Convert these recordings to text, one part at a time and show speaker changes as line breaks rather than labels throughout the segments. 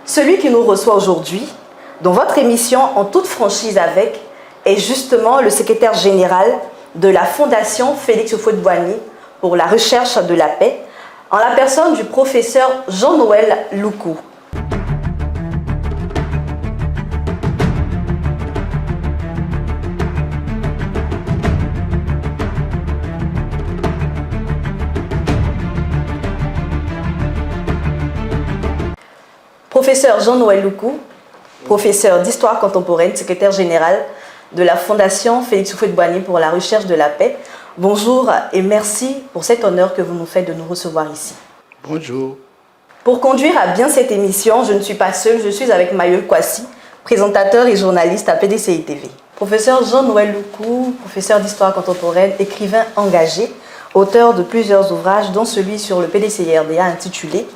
Celui qui nous reçoit aujourd'hui, dans votre émission En toute franchise avec, est justement le secrétaire général de la Fondation Félix Houphouët-Boigny pour la recherche de la paix, en la personne du professeur Jean-Noël Loukou. Professeur Jean-Noël Loukou, professeur d'histoire contemporaine, secrétaire général de la Fondation Félix Houphouët-Boigny pour la recherche de la paix. Bonjour et merci pour cet honneur que vous nous faites de nous recevoir ici.
Bonjour.
Pour conduire à bien cette émission, je ne suis pas seule, je suis avec Mayol Kwasi, présentateur et journaliste à PDCI TV. Professeur Jean-Noël Loukou, professeur d'histoire contemporaine, écrivain engagé, auteur de plusieurs ouvrages, dont celui sur le PDCI-RDA intitulé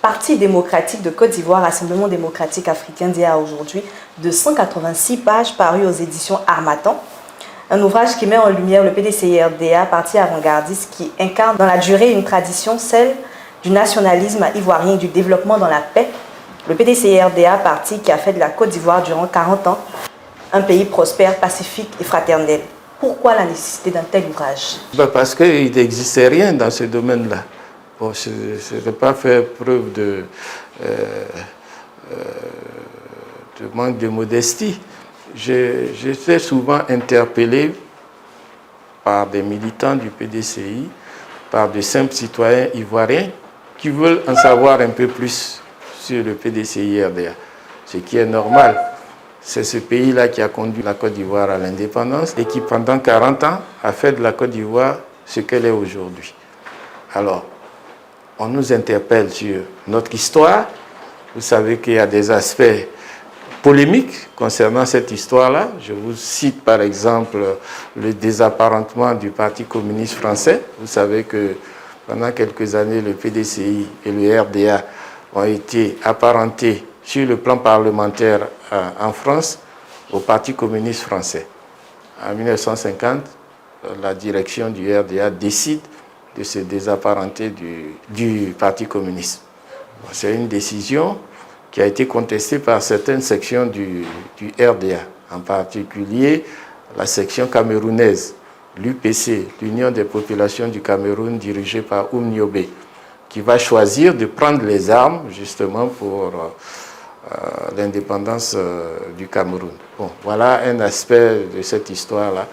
Parti démocratique de Côte d'Ivoire, Rassemblement démocratique africain d'hier à aujourd'hui, de 186 pages paru aux éditions Harmattan. Un ouvrage qui met en lumière le PDCI-RDA, parti avant-gardiste qui incarne dans la durée une tradition, celle du nationalisme ivoirien et du développement dans la paix. Le PDCI-RDA, parti qui a fait de la Côte d'Ivoire durant 40 ans un pays prospère, pacifique et fraternel. Pourquoi la nécessité d'un tel ouvrage?
Parce qu'il n'existait rien dans ce domaine-là. Bon, je n'ai pas fait preuve de manque de modestie. J'étais souvent interpellé par des militants du PDCI, par de simples citoyens ivoiriens qui veulent en savoir un peu plus sur le PDCI-RDA. Ce qui est normal. C'est ce pays-là qui a conduit la Côte d'Ivoire à l'indépendance et qui, pendant 40 ans, a fait de la Côte d'Ivoire ce qu'elle est aujourd'hui. Alors, on nous interpelle sur notre histoire. Vous savez qu'il y a des aspects polémiques concernant cette histoire-là. Je vous cite par exemple le désapparentement du Parti communiste français. Vous savez que pendant quelques années, le PDCI et le RDA ont été apparentés sur le plan parlementaire en France au Parti communiste français. En 1950, la direction du RDA décide de se désapparenter du Parti communiste. C'est une décision qui a été contestée par certaines sections du RDA, en particulier la section camerounaise, l'UPC, l'Union des populations du Cameroun, dirigée par Oum Niobé, qui va choisir de prendre les armes justement pour l'indépendance du Cameroun. Bon, voilà un aspect de cette histoire-là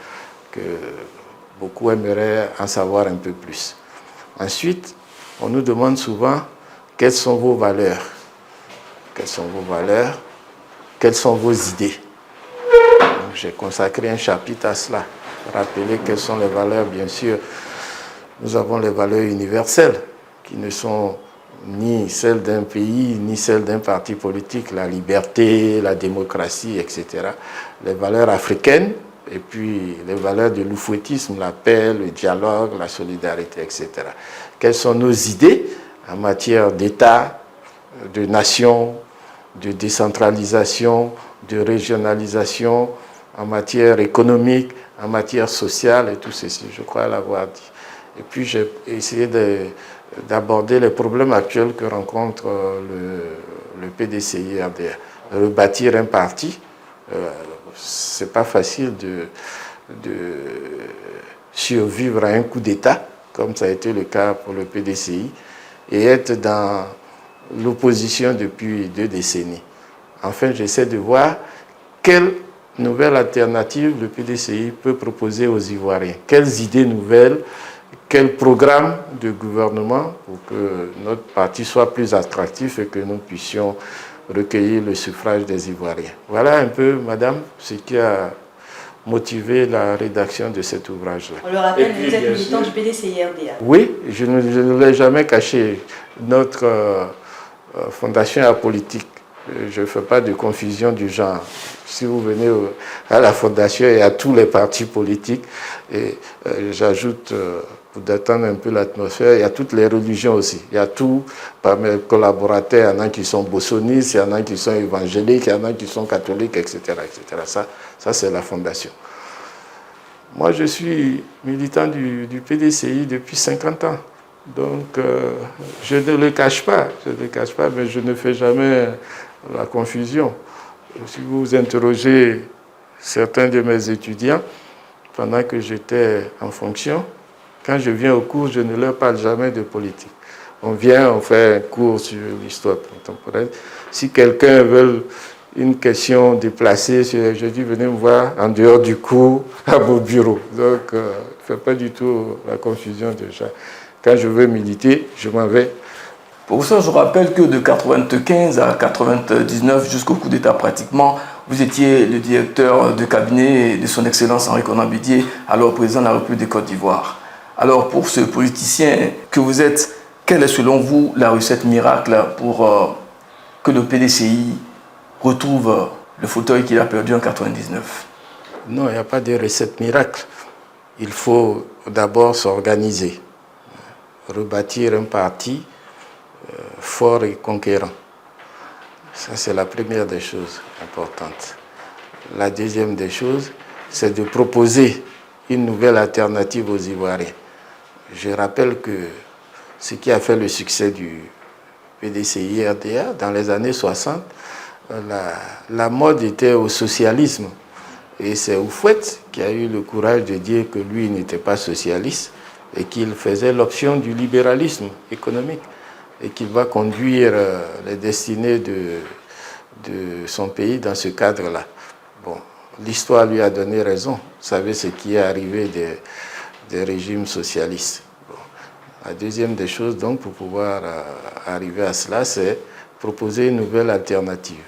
que beaucoup aimeraient en savoir un peu plus. Ensuite, on nous demande souvent quelles sont vos valeurs. Quelles sont vos valeurs? Quelles sont vos idées? J'ai consacré un chapitre à cela. Rappeler quelles sont les valeurs, bien sûr. Nous avons les valeurs universelles qui ne sont ni celles d'un pays, ni celles d'un parti politique. La liberté, la démocratie, etc. Les valeurs africaines. Et puis les valeurs de l'oufouettisme, la paix, le dialogue, la solidarité, etc. Quelles sont nos idées en matière d'État, de nation, de décentralisation, de régionalisation, en matière économique, en matière sociale et tout ceci, je crois l'avoir dit. Et puis j'ai essayé d'aborder les problèmes actuels que rencontre le PDCI-RDA. Rebâtir un parti, c'est pas facile de survivre à un coup d'État, comme ça a été le cas pour le PDCI, et être dans l'opposition depuis 2 décennies. Enfin, j'essaie de voir quelle nouvelle alternative le PDCI peut proposer aux Ivoiriens. Quelles idées nouvelles, quel programme de gouvernement pour que notre parti soit plus attractif et que nous puissions recueillir le suffrage des Ivoiriens. Voilà un peu, madame, ce qui a motivé la rédaction de cet ouvrage-là.
On le rappelle, vous êtes militant du PDCI-RDA.
Oui, je ne l'ai jamais caché. Notre fondation est apolitique. Je ne fais pas de confusion du genre. Si vous venez à la fondation, il y a tous les partis politiques. Et j'ajoute, pour détendre un peu l'atmosphère, il y a toutes les religions aussi. Il y a tout, par mes collaborateurs, il y en a qui sont bossonistes, il y en a qui sont évangéliques, il y en a qui sont catholiques, etc. etc. Ça c'est la fondation. Moi, je suis militant du PDCI depuis 50 ans. Donc, je ne le cache pas, mais je ne fais jamais la confusion. Si vous interrogez certains de mes étudiants, pendant que j'étais en fonction, quand je viens au cours, je ne leur parle jamais de politique. On vient, on fait un cours sur l'histoire contemporaine. Si quelqu'un veut une question déplacée, je dis venez me voir en dehors du cours à vos bureaux. Donc, ne faites pas du tout la confusion déjà. Quand je veux militer, je m'en vais.
Professeur, je rappelle que de 1995 à 1999, jusqu'au coup d'État pratiquement, vous étiez le directeur de cabinet de son Excellence Henri Konan Bédié, alors président de la République de Côte d'Ivoire. Alors pour ce politicien que vous êtes, quelle est selon vous la recette miracle pour que le PDCI retrouve le fauteuil qu'il a perdu en 1999?
Non, il n'y a pas de recette miracle. Il faut d'abord s'organiser, rebâtir un parti fort et conquérant. Ça, c'est la première des choses importantes. La deuxième des choses, c'est de proposer une nouvelle alternative aux Ivoiriens. Je rappelle que ce qui a fait le succès du PDCI-RDA dans les années 60, la mode était au socialisme. Et c'est Houphouët qui a eu le courage de dire que lui n'était pas socialiste et qu'il faisait l'option du libéralisme économique et qu'il va conduire les destinées de son pays dans ce cadre-là. Bon, l'histoire lui a donné raison. Vous savez ce qui est arrivé des régimes socialistes. Bon. La deuxième des choses, donc, pour pouvoir arriver à cela, c'est proposer une nouvelle alternative.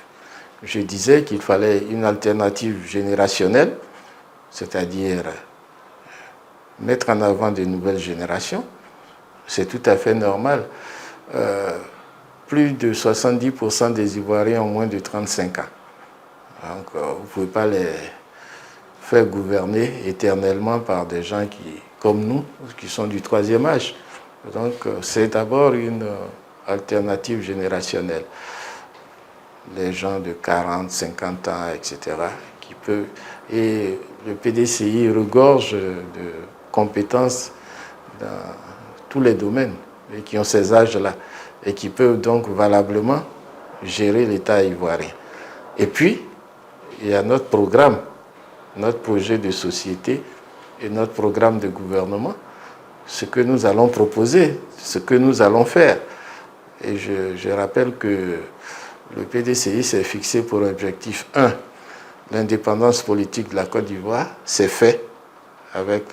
Je disais qu'il fallait une alternative générationnelle, c'est-à-dire mettre en avant de nouvelles générations. C'est tout à fait normal. Plus de 70% des Ivoiriens ont moins de 35 ans. Donc, vous ne pouvez pas les faire gouverner éternellement par des gens comme nous, qui sont du troisième âge. Donc, c'est d'abord une alternative générationnelle. Les gens de 40, 50 ans, etc. Et le PDCI regorge de compétences dans tous les domaines et qui ont ces âges-là et qui peuvent donc valablement gérer l'État ivoirien. Et puis, il y a notre programme, notre projet de société et notre programme de gouvernement, ce que nous allons proposer, ce que nous allons faire. Et je rappelle que le PDCI s'est fixé pour objectif 1, l'indépendance politique de la Côte d'Ivoire. C'est fait avec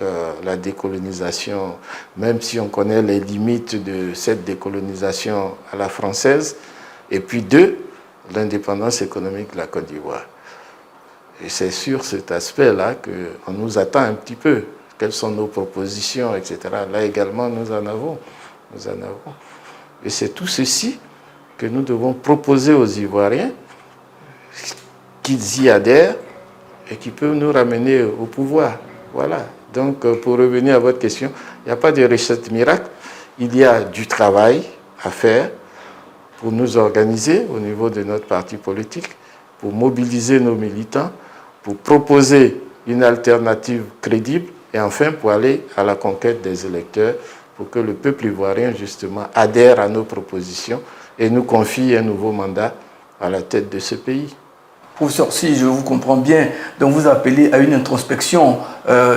la décolonisation, même si on connaît les limites de cette décolonisation à la française. Et puis 2, l'indépendance économique de la Côte d'Ivoire. Et c'est sur cet aspect-là qu'on nous attend un petit peu. Quelles sont nos propositions, etc. Là également, nous en avons. Et c'est tout ceci que nous devons proposer aux Ivoiriens, qu'ils y adhèrent et qui peuvent nous ramener au pouvoir. Voilà. Donc, pour revenir à votre question, il n'y a pas de recette miracle. Il y a du travail à faire pour nous organiser au niveau de notre parti politique, pour mobiliser nos militants, pour proposer une alternative crédible et enfin pour aller à la conquête des électeurs, pour que le peuple ivoirien, justement, adhère à nos propositions et nous confie un nouveau mandat à la tête de ce pays.
Professeur, si je vous comprends bien, donc vous appelez à une introspection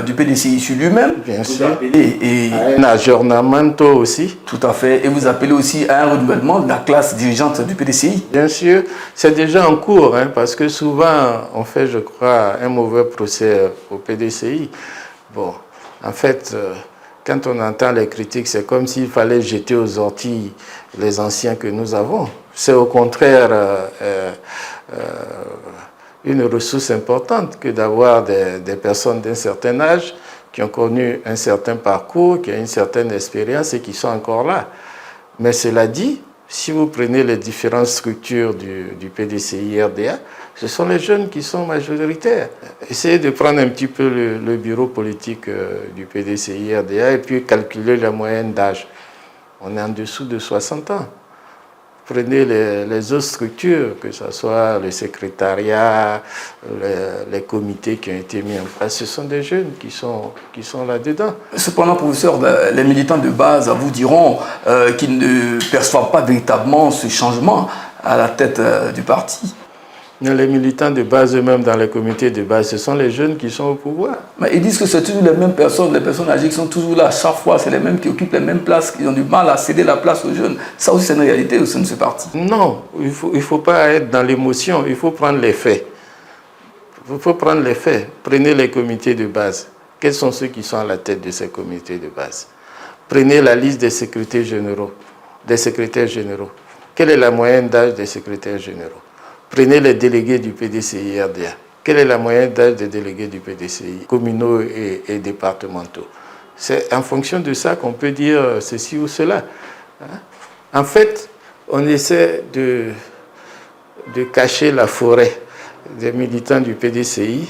du PDCI sur lui-même.
Bien
vous
sûr. Et à un aggiornamento aussi.
Tout à fait. Et vous appelez aussi à un renouvellement de la classe dirigeante du PDCI.
Bien sûr. C'est déjà en cours, parce que souvent, on fait, je crois, un mauvais procès au PDCI. Bon, en fait, quand on entend les critiques, c'est comme s'il fallait jeter aux orties les anciens que nous avons. C'est au contraire une ressource importante que d'avoir des personnes d'un certain âge qui ont connu un certain parcours, qui ont une certaine expérience et qui sont encore là. Mais cela dit, si vous prenez les différentes structures du PDCI-RDA, ce sont les jeunes qui sont majoritaires. Essayez de prendre un petit peu le bureau politique du PDCI-RDA et puis calculer la moyenne d'âge. On est en dessous de 60 ans. Prenez les autres structures, que ce soit le secrétariat, les comités qui ont été mis en place, ce sont des jeunes qui sont là-dedans.
Cependant, professeur, les militants de base vous diront qu'ils ne perçoivent pas véritablement ce changement à la tête du parti.
Les militants de base eux-mêmes dans les comités de base, ce sont les jeunes qui sont au pouvoir.
Mais ils disent que c'est toujours les mêmes personnes, les personnes âgées qui sont toujours là. À chaque fois, c'est les mêmes qui occupent les mêmes places, qui ont du mal à céder la place aux jeunes. Ça aussi, c'est une réalité au sein de ce parti.
Non, il faut pas être dans l'émotion, il faut prendre les faits. Il faut prendre les faits. Prenez les comités de base. Quels sont ceux qui sont à la tête de ces comités de base? Prenez la liste des secrétaires généraux. Quelle est la moyenne d'âge des secrétaires généraux? Prenez les délégués du PDCI-RDA. Quelle est la moyenne d'âge des délégués du PDCI, communaux et départementaux? C'est en fonction de ça qu'on peut dire ceci ou cela. En fait, on essaie de cacher la forêt des militants du PDCI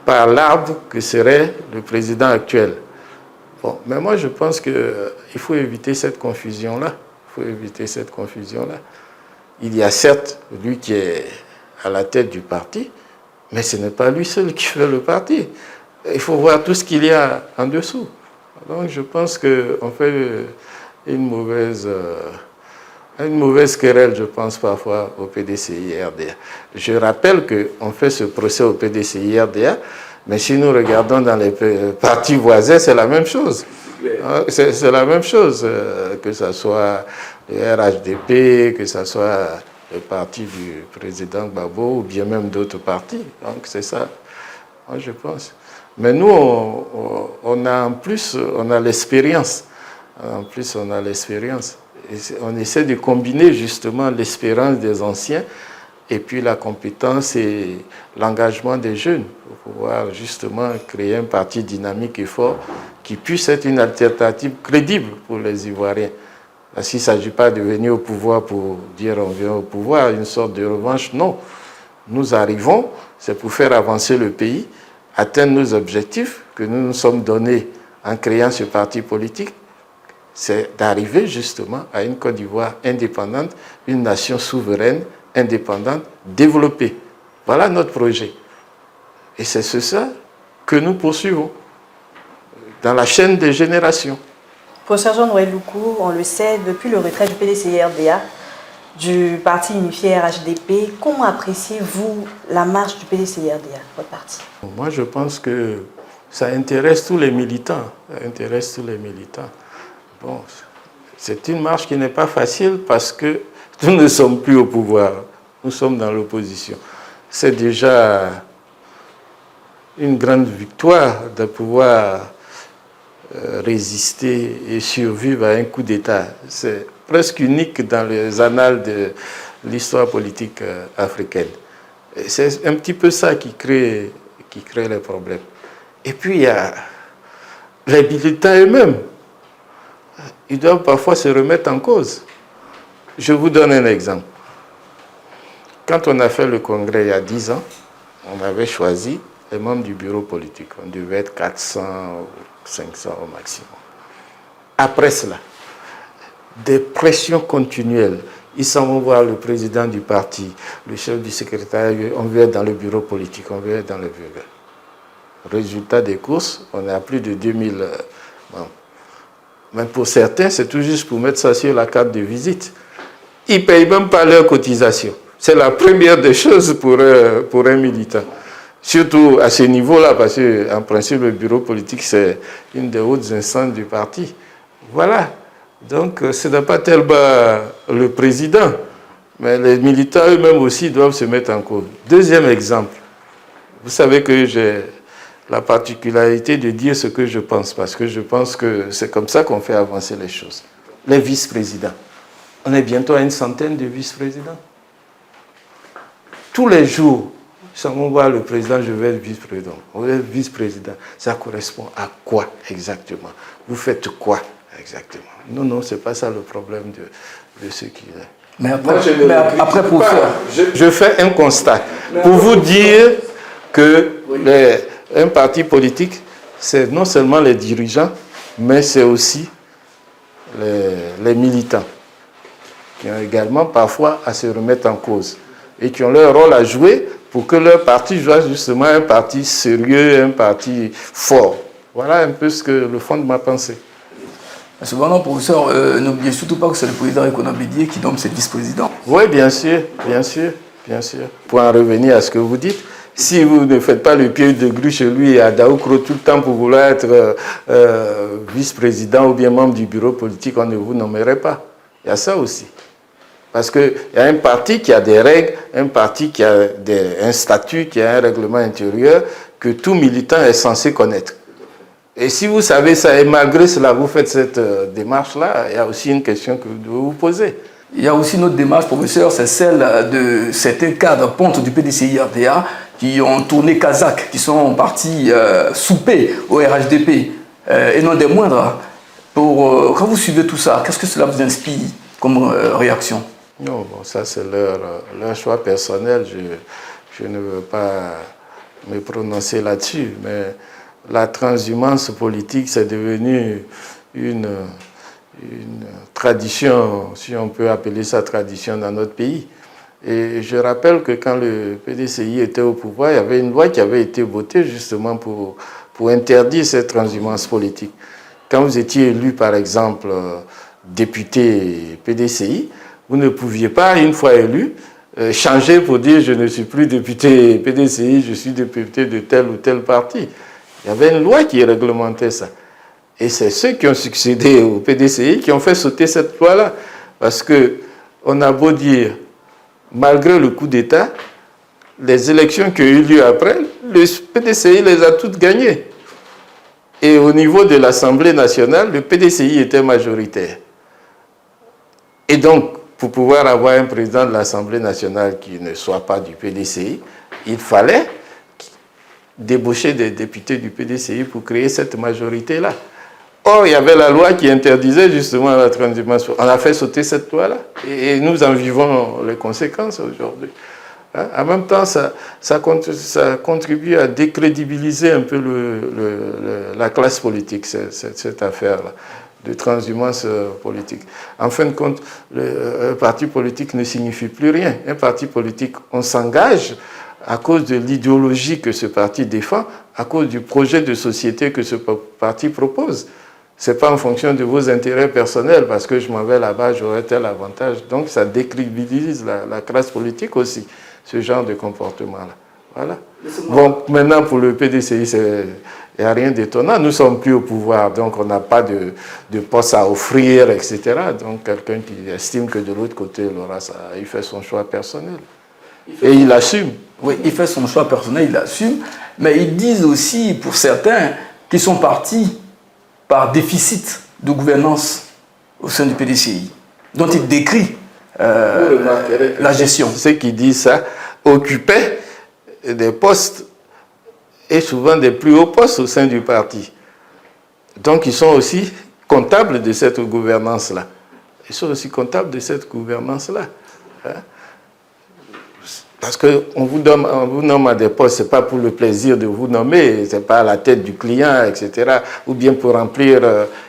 par l'arbre que serait le président actuel. Bon, mais moi je pense qu'il faut éviter cette confusion-là. Il y a certes lui qui est à la tête du parti, mais ce n'est pas lui seul qui fait le parti. Il faut voir tout ce qu'il y a en dessous. Donc je pense qu'on fait une mauvaise querelle, je pense, parfois au PDCI-RDA. Je rappelle qu'on fait ce procès au PDCI-RDA, mais si nous regardons dans les partis voisins, c'est la même chose. C'est la même chose, que ce soit le RHDP, que ce soit le parti du président Gbagbo, ou bien même d'autres partis. Donc c'est ça, moi, je pense. Mais nous, on a l'expérience. En plus, on a l'expérience. On essaie de combiner justement l'espérance des anciens et puis la compétence et l'engagement des jeunes pour pouvoir justement créer un parti dynamique et fort qui puisse être une alternative crédible pour les Ivoiriens. Parce qu'il ne s'agit pas de venir au pouvoir pour dire on vient au pouvoir, une sorte de revanche, non. Nous arrivons, c'est pour faire avancer le pays, atteindre nos objectifs que nous nous sommes donnés en créant ce parti politique. C'est d'arriver justement à une Côte d'Ivoire indépendante, une nation souveraine, indépendante, développée. Voilà notre projet. Et c'est ça que nous poursuivons dans la chaîne des générations.
Professeur Jean-Noël Loukou, on le sait, depuis le retrait du PDCI-RDA, du parti unifié RHDP, comment appréciez-vous la marche du PDCI-RDA, votre parti?
Moi, je pense que ça intéresse tous les militants. Bon, c'est une marche qui n'est pas facile parce que nous ne sommes plus au pouvoir. Nous sommes dans l'opposition. C'est déjà une grande victoire de pouvoir résister et survivre à un coup d'État. C'est presque unique dans les annales de l'histoire politique africaine. C'est un petit peu ça qui crée les problèmes. Et puis il y a les militants eux-mêmes. Ils doivent parfois se remettre en cause. Je vous donne un exemple. Quand on a fait le congrès il y a 10 ans, on avait choisi les membres du bureau politique. On devait être 400 ou 500 au maximum. Après cela, des pressions continuelles. Ils s'en vont voir le président du parti, le chef du secrétariat, on veut être dans le bureau politique, on veut être dans le bureau. Résultat des courses, on est à plus de 2000 membres. Mais pour certains, c'est tout juste pour mettre ça sur la carte de visite. Ils ne payent même pas leur cotisation. C'est la première des choses pour un militant. Surtout à ce niveau-là, parce qu'en principe, le bureau politique, c'est une des hautes instances du parti. Voilà. Donc, ce n'est pas tellement le président, mais les militants eux-mêmes aussi doivent se mettre en cause. Deuxième exemple. Vous savez que j'ai la particularité de dire ce que je pense, parce que je pense que c'est comme ça qu'on fait avancer les choses. Les vice-présidents. On est bientôt à une centaine de vice-présidents. Tous les jours, sans voir le président, je vais être vice-président. Vous êtes vice-président. Ça correspond à quoi exactement? Vous faites quoi exactement? Non, ce n'est pas ça le problème de ce qui est.
Mais après pour faire...
Je fais un constat. Pour vous dire que un parti politique, c'est non seulement les dirigeants, mais c'est aussi les militants, qui ont également parfois à se remettre en cause et qui ont leur rôle à jouer pour que leur parti soit justement un parti sérieux, un parti fort. Voilà un peu le fond de ma pensée.
Cependant, professeur, n'oubliez surtout pas que c'est le président Ekono Bédié qui nomme ses vice-présidents.
Oui, bien sûr, bien sûr, bien sûr. Pour en revenir à ce que vous dites, si vous ne faites pas le pied de grue chez lui à Daoukro tout le temps pour vouloir être vice-président ou bien membre du bureau politique, on ne vous nommerait pas. Il y a ça aussi. Parce qu'il y a un parti qui a des règles, un parti qui a un statut, qui a un règlement intérieur que tout militant est censé connaître. Et si vous savez ça, et malgré cela, vous faites cette démarche-là, il y a aussi une question que vous devez vous poser.
Il y a aussi une autre démarche, professeur, c'est celle de certains cadres pontes du PDCI-RDA qui ont tourné kazakh, qui sont partis souper au RHDP, et non des moindres. Quand vous suivez tout ça, qu'est-ce que cela vous inspire comme réaction?
Non, bon, ça c'est leur choix personnel, je ne veux pas me prononcer là-dessus, mais la transhumance politique, c'est devenu une tradition, si on peut appeler ça tradition dans notre pays. Et je rappelle que quand le PDCI était au pouvoir, il y avait une loi qui avait été votée justement pour interdire cette transhumance politique. Quand vous étiez élu, par exemple, député PDCI, vous ne pouviez pas, une fois élu, changer pour dire je ne suis plus député PDCI, je suis député de tel ou tel parti. Il y avait une loi qui réglementait ça. Et c'est ceux qui ont succédé au PDCI qui ont fait sauter cette loi-là. Parce qu'on a beau dire, malgré le coup d'État, les élections qui ont eu lieu après, le PDCI les a toutes gagnées. Et au niveau de l'Assemblée nationale, le PDCI était majoritaire. Et donc, pour pouvoir avoir un président de l'Assemblée nationale qui ne soit pas du PDCI, il fallait débaucher des députés du PDCI pour créer cette majorité-là. Or, il y avait la loi qui interdisait justement la transhumance. On a fait sauter cette loi-là et nous en vivons les conséquences aujourd'hui. En même temps, ça contribue à décrédibiliser un peu la classe politique, cette affaire-là de transhumance politique. En fin de compte, un parti politique ne signifie plus rien. Un parti politique, on s'engage à cause de l'idéologie que ce parti défend, à cause du projet de société que ce parti propose. Ce n'est pas en fonction de vos intérêts personnels, parce que je m'en vais là-bas, j'aurai tel avantage. Donc ça décrédibilise la classe politique aussi, ce genre de comportement-là. Voilà. Bon, maintenant pour le PDCI, il n'y a rien d'étonnant. Nous ne sommes plus au pouvoir, donc on n'a pas de poste à offrir, etc. Donc quelqu'un qui estime que de l'autre côté, il fait son choix personnel. Et il assume.
Oui, il fait son choix personnel, il assume. Mais ils disent aussi, pour certains, qu'ils sont partis par déficit de gouvernance au sein du PDCI, dont il décrit la gestion.
Ceux qui disent ça occupaient des postes, et souvent des plus hauts postes au sein du parti. Donc ils sont aussi comptables de cette gouvernance-là. Ils sont aussi comptables de cette gouvernance-là. Hein? Parce qu'on vous nomme à des postes, ce n'est pas pour le plaisir de vous nommer, ce n'est pas à la tête du client, etc. Ou bien pour remplir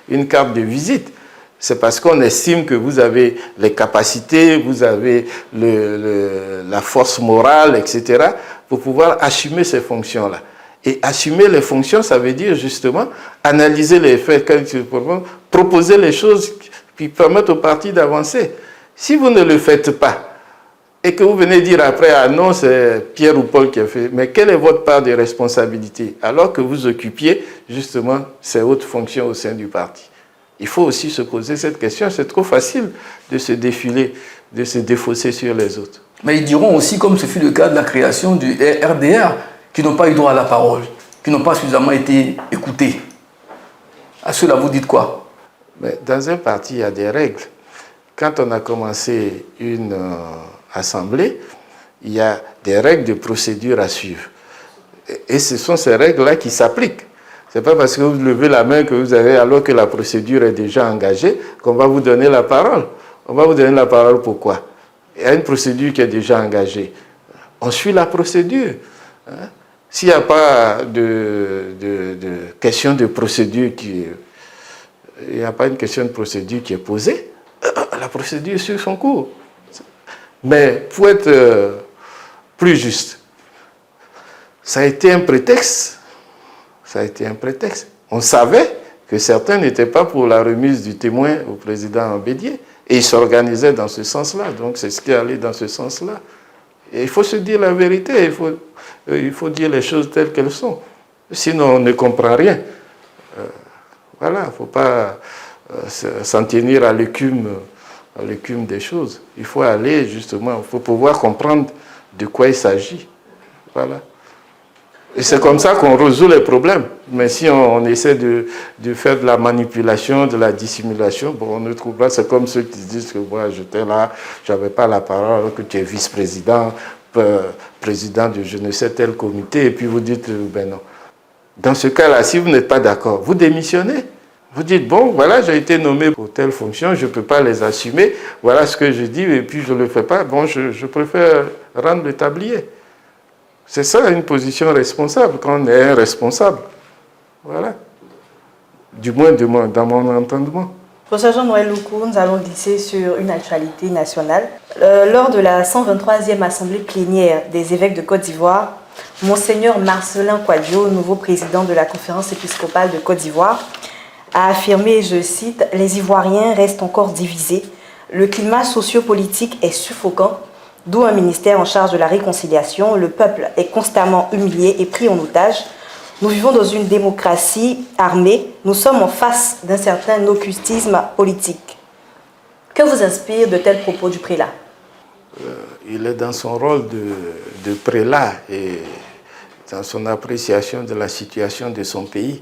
une carte de visite. C'est parce qu'on estime que vous avez les capacités, vous avez la force morale, etc. pour pouvoir assumer ces fonctions-là. Et assumer les fonctions, ça veut dire justement analyser les faits, proposer les choses qui permettent au parti d'avancer. Si vous ne le faites pas, et que vous venez dire après, ah non, c'est Pierre ou Paul qui a fait, mais quelle est votre part de responsabilité alors que vous occupiez justement ces hautes fonctions au sein du parti? Il faut aussi se poser cette question. C'est trop facile de se défiler, de se défausser sur les autres.
Mais ils diront aussi, comme ce fut le cas de la création du RDR, qui n'ont pas eu droit à la parole, qui n'ont pas suffisamment été écoutés. À cela, vous dites quoi?
Mais dans un parti, il y a des règles. Quand on a commencé une assemblée, il y a des règles de procédure à suivre. Et ce sont ces règles-là qui s'appliquent. Ce n'est pas parce que vous levez la main que vous avez, alors que la procédure est déjà engagée, qu'on va vous donner la parole. On va vous donner la parole pourquoi? Il y a une procédure qui est déjà engagée. On suit la procédure. Hein? S'il n'y a pas de question de procédure il n'y a pas une question de procédure qui est posée, la procédure suit son cours. Mais pour être plus juste, ça a été un prétexte. Ça a été un prétexte. On savait que certains n'étaient pas pour la remise du témoin au président Bédié. Et ils s'organisaient dans ce sens-là. Donc c'est ce qui allait dans ce sens-là. Et il faut se dire la vérité, il faut dire les choses telles qu'elles sont. Sinon, on ne comprend rien. Voilà, il ne faut pas s'en tenir à l'écume des choses. Il faut aller justement, il faut pouvoir comprendre de quoi il s'agit. Voilà. Et c'est comme ça qu'on résout les problèmes. Mais si on essaie de faire de la manipulation, de la dissimulation, bon, on ne trouve pas. C'est comme ceux qui disent que moi, j'étais là, je n'avais pas la parole, que tu es vice-président, président de je ne sais tel comité, et puis vous dites, ben non. Dans ce cas-là, si vous n'êtes pas d'accord, vous démissionnez. Vous dites, bon, voilà, j'ai été nommé pour telle fonction, je ne peux pas les assumer, voilà ce que je dis, et puis je ne le fais pas. Bon, je préfère rendre le tablier. C'est ça une position responsable, quand on est un responsable. Voilà. Du moins dans mon entendement.
Professeur Jean-Noël Loukou, nous allons glisser sur une actualité nationale. Lors de la 123e assemblée plénière des évêques de Côte d'Ivoire, Monseigneur Marcelin Kouadio, nouveau président de la conférence épiscopale de Côte d'Ivoire, a affirmé, je cite, « Les Ivoiriens restent encore divisés. Le climat sociopolitique est suffocant. D'où un ministère en charge de la réconciliation. Le peuple est constamment humilié et pris en otage. Nous vivons dans une démocratie armée. Nous sommes en face d'un certain occultisme politique. » Que vous inspire de tels propos du prélat?
Il est dans son rôle de prélat et dans son appréciation de la situation de son pays.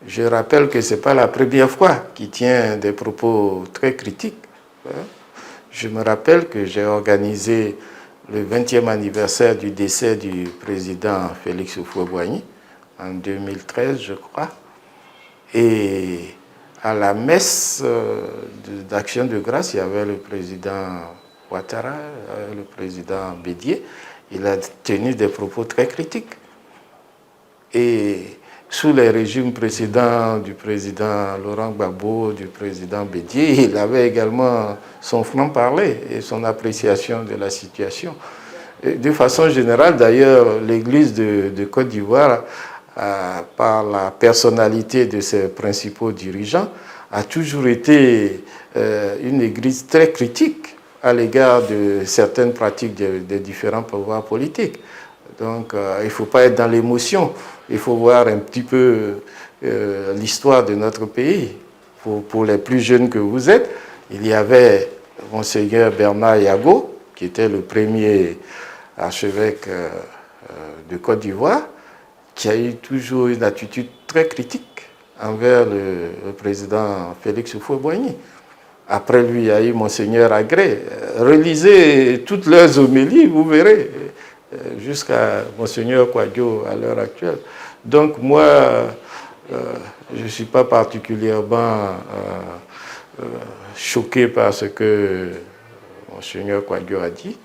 Je rappelle que ce n'est pas la première fois qu'il tient des propos très critiques. Je me rappelle que j'ai organisé le 20e anniversaire du décès du président Félix Houphouët-Boigny en 2013, je crois. Et à la messe d'Action de grâce, il y avait le président Ouattara, le président Bédié. Il a tenu des propos très critiques. Et sous les régimes précédents du président Laurent Gbagbo, du président Bédié, il avait également son franc-parler et son appréciation de la situation. Et de façon générale, d'ailleurs, l'Église de Côte d'Ivoire, par la personnalité de ses principaux dirigeants, a toujours été une Église très critique à l'égard de certaines pratiques des différents pouvoirs politiques. Donc, il ne faut pas être dans l'émotion. Il faut voir un petit peu l'histoire de notre pays. Pour les plus jeunes que vous êtes, il y avait Monseigneur Bernard Yago, qui était le premier archevêque de Côte d'Ivoire, qui a eu toujours une attitude très critique envers le président Félix Houphouët-Boigny. Après lui, il y a eu Monseigneur Agré. Relisez toutes leurs homélies, vous verrez, jusqu'à Monseigneur Kouadio à l'heure actuelle. Donc moi, je ne suis pas particulièrement choqué par ce que Monseigneur Kouadio a dit.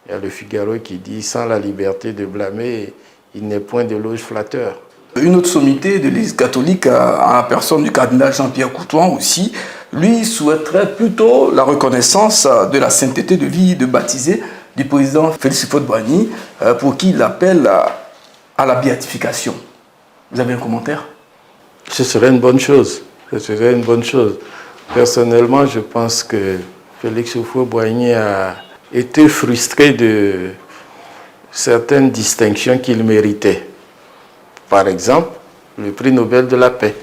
Il y a le Figaro qui dit « Sans la liberté de blâmer, il n'est point de loge flatteur ».
Une autre sommité de l'Église catholique, en la personne du cardinal Jean-Pierre Courtois aussi, lui souhaiterait plutôt la reconnaissance de la sainteté de vie de baptisé du président Félix Houphouët-Boigny, pour qui il appelle à la béatification. Vous avez un commentaire?
Ce serait une bonne chose. Ce serait une bonne chose. Personnellement, je pense que Félix Houphouët-Boigny a été frustré de certaines distinctions qu'il méritait. Par exemple, le prix Nobel de la paix.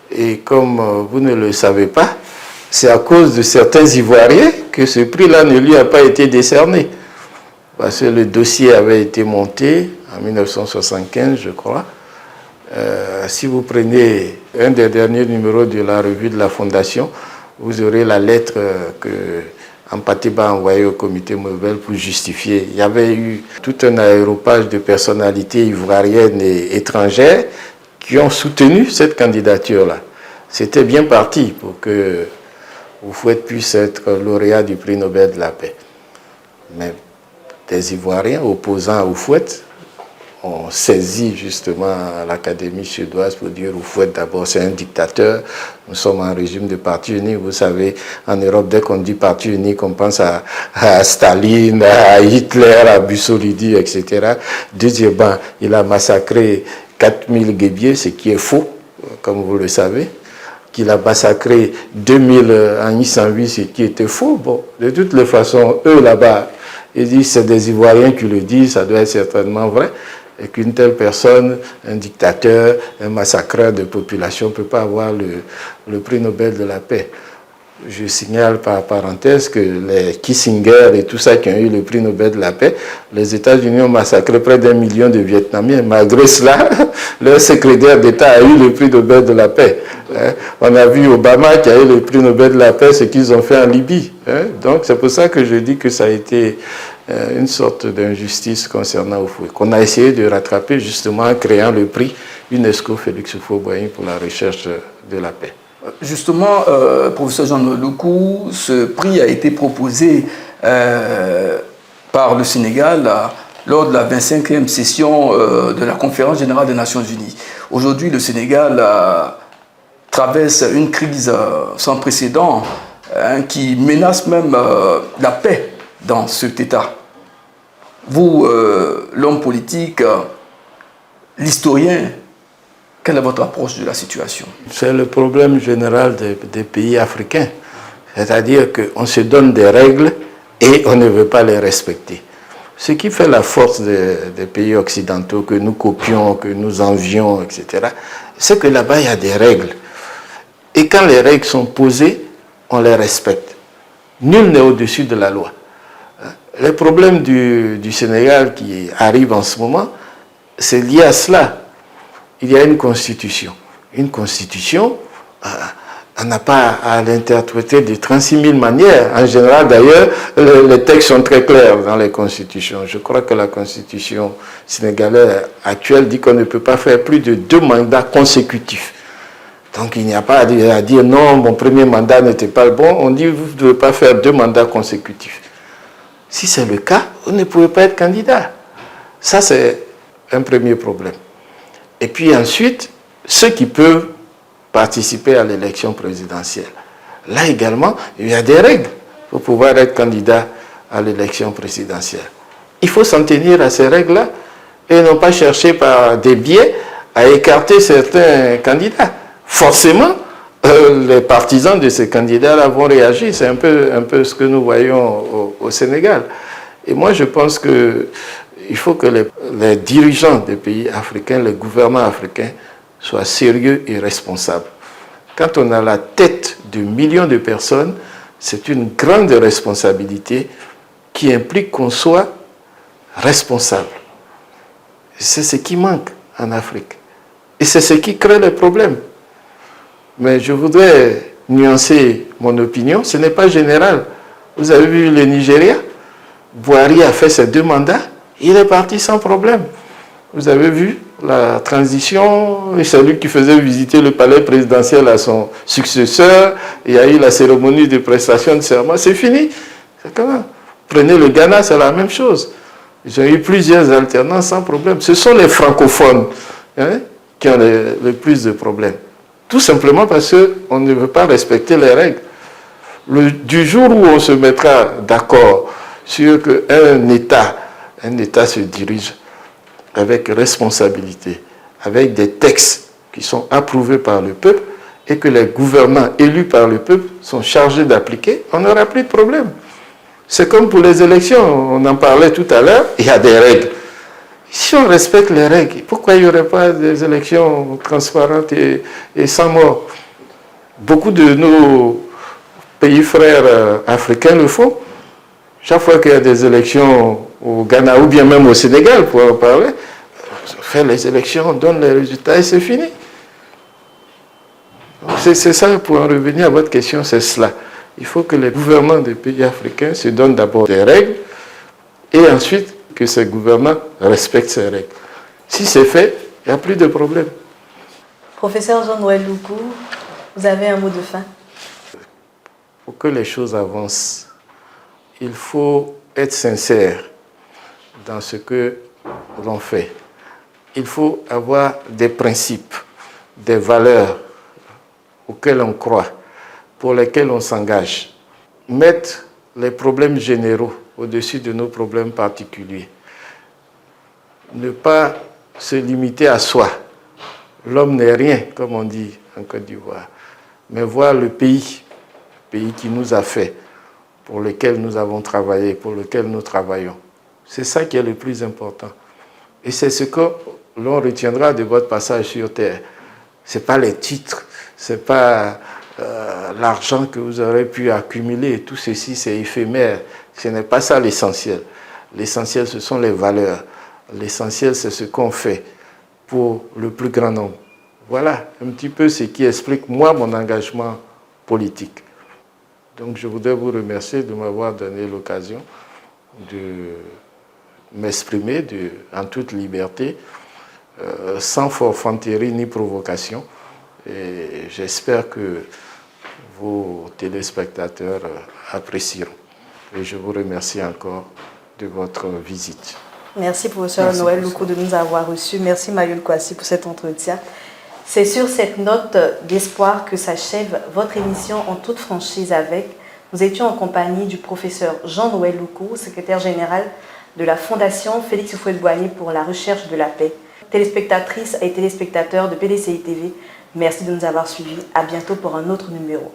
Et comme vous ne le savez pas, c'est à cause de certains Ivoiriens que ce prix-là ne lui a pas été décerné. Parce que le dossier avait été monté en 1975, je crois. Si vous prenez un des derniers numéros de la revue de la Fondation, vous aurez la lettre que Ampateba a envoyée au comité Nobel pour justifier. Il y avait eu tout un aéropage de personnalités ivoiriennes et étrangères qui ont soutenu cette candidature-là. C'était bien parti pour que Houphouët puisse être lauréat du prix Nobel de la paix. Mais des Ivoiriens opposants à Houphouët ont saisi justement l'Académie suédoise pour dire Houphouët d'abord c'est un dictateur, nous sommes en régime de parti unique, vous savez, en Europe dès qu'on dit parti unique on pense à Staline, à Hitler, à Mussolini, etc. Deuxièmement, il a massacré 4000 guébiers, ce qui est faux, comme vous le savez. qu'il a massacré 2000 en 108, ce qui était faux. Bon, de toutes les façons, eux là-bas, ils disent c'est des Ivoiriens qui le disent, ça doit être certainement vrai. Et qu'une telle personne, un dictateur, un massacreur de population ne peut pas avoir le prix Nobel de la paix. Je signale par parenthèse que les Kissinger et tout ça qui ont eu le prix Nobel de la paix, les États-Unis ont massacré près d'1 million de Vietnamiens. Malgré cela, leur secrétaire d'État a eu le prix Nobel de la paix. On a vu Obama qui a eu le prix Nobel de la paix, ce qu'ils ont fait en Libye. Donc c'est pour ça que je dis que ça a été une sorte d'injustice concernant Houphouët, qu'on a essayé de rattraper justement en créant le prix UNESCO Félix Houphouët-Boigny pour la recherche de la paix.
Justement, professeur Jean-Noël Loukou, ce prix a été proposé par le Sénégal lors de la 25e session de la Conférence générale des Nations Unies. Aujourd'hui, le Sénégal traverse une crise sans précédent qui menace même la paix dans cet État. Vous, l'homme politique, l'historien, quelle est votre approche de la situation?
C'est le problème général des pays africains. C'est-à-dire qu'on se donne des règles et on ne veut pas les respecter. Ce qui fait la force des pays occidentaux, que nous copions, que nous envions, etc., c'est que là-bas, il y a des règles. Et quand les règles sont posées, on les respecte. Nul n'est au-dessus de la loi. Les problèmes du Sénégal qui arrivent en ce moment, c'est lié à cela. Il y a une constitution. Une constitution, on n'a pas à l'interpréter de 36 000 manières. En général, d'ailleurs, les textes sont très clairs dans les constitutions. Je crois que la constitution sénégalaise actuelle dit qu'on ne peut pas faire plus de 2 mandats consécutifs. Donc il n'y a pas à dire non, mon premier mandat n'était pas le bon. On dit vous ne devez pas faire 2 mandats consécutifs. Si c'est le cas, vous ne pouvez pas être candidat. Ça, c'est un premier problème. Et puis ensuite, ceux qui peuvent participer à l'élection présidentielle. Là également, il y a des règles pour pouvoir être candidat à l'élection présidentielle. Il faut s'en tenir à ces règles-là et non pas chercher par des biais à écarter certains candidats. Forcément, les partisans de ces candidats-là vont réagir. C'est un peu ce que nous voyons au Sénégal. Et moi, je pense qu'il faut que les dirigeants des pays africains, les gouvernements africains, soient sérieux et responsables. Quand on a la tête de millions de personnes, c'est une grande responsabilité qui implique qu'on soit responsable. C'est ce qui manque en Afrique. Et c'est ce qui crée les problèmes. Mais je voudrais nuancer mon opinion. Ce n'est pas général. Vous avez vu le Nigeria? Buhari a fait ses 2 mandats. Il est parti sans problème. Vous avez vu la transition, c'est lui qui faisait visiter le palais présidentiel à son successeur. Il y a eu la cérémonie de prestation de serment. C'est fini. C'est comment? Prenez le Ghana, c'est la même chose. Ils ont eu plusieurs alternances sans problème. Ce sont les francophones qui ont le plus de problèmes. Tout simplement parce qu'on ne veut pas respecter les règles. Du jour où on se mettra d'accord sur qu'un État se dirige avec responsabilité, avec des textes qui sont approuvés par le peuple et que les gouvernants élus par le peuple sont chargés d'appliquer, on n'aura plus de problème. C'est comme pour les élections, on en parlait tout à l'heure, il y a des règles. Si on respecte les règles, pourquoi il n'y aurait pas des élections transparentes et sans mort? Beaucoup de nos pays frères africains le font. Chaque fois qu'il y a des élections au Ghana ou bien même au Sénégal, pour en parler, on fait les élections, on donne les résultats et c'est fini. C'est ça, pour en revenir à votre question, c'est cela. Il faut que les gouvernements des pays africains se donnent d'abord des règles et ensuite que ces gouvernements respectent ces règles. Si c'est fait, il n'y a plus de problème.
Professeur Jean-Noël Loukou, vous avez un mot de fin?
Pour que les choses avancent, il faut être sincère dans ce que l'on fait. Il faut avoir des principes, des valeurs auxquelles on croit, pour lesquelles on s'engage. Mettre les problèmes généraux au-dessus de nos problèmes particuliers. Ne pas se limiter à soi. L'homme n'est rien, comme on dit en Côte d'Ivoire. mais voir le pays qui nous a fait, pour lequel nous avons travaillé, pour lequel nous travaillons. C'est ça qui est le plus important. Et c'est ce que l'on retiendra de votre passage sur Terre. Ce n'est pas les titres, ce n'est pas l'argent que vous aurez pu accumuler. Tout ceci, c'est éphémère. Ce n'est pas ça l'essentiel. L'essentiel, ce sont les valeurs. L'essentiel, c'est ce qu'on fait pour le plus grand nombre. Voilà un petit peu ce qui explique, moi, mon engagement politique. Donc, je voudrais vous remercier de m'avoir donné l'occasion de m'exprimer en toute liberté, sans forfanterie ni provocation. Et j'espère que vos téléspectateurs apprécieront. Et je vous remercie encore de votre visite.
Merci, professeur Noël Loukou, de nous avoir reçus. Merci, Mayul Kwasi, pour cet entretien. C'est sur cette note d'espoir que s'achève votre émission en toute franchise avec. Nous étions en compagnie du professeur Jean-Noël Loukou, secrétaire général de la Fondation Félix Houphouët-Boigny pour la recherche de la paix. Téléspectatrices et téléspectateurs de PDCI TV, merci de nous avoir suivis. À bientôt pour un autre numéro.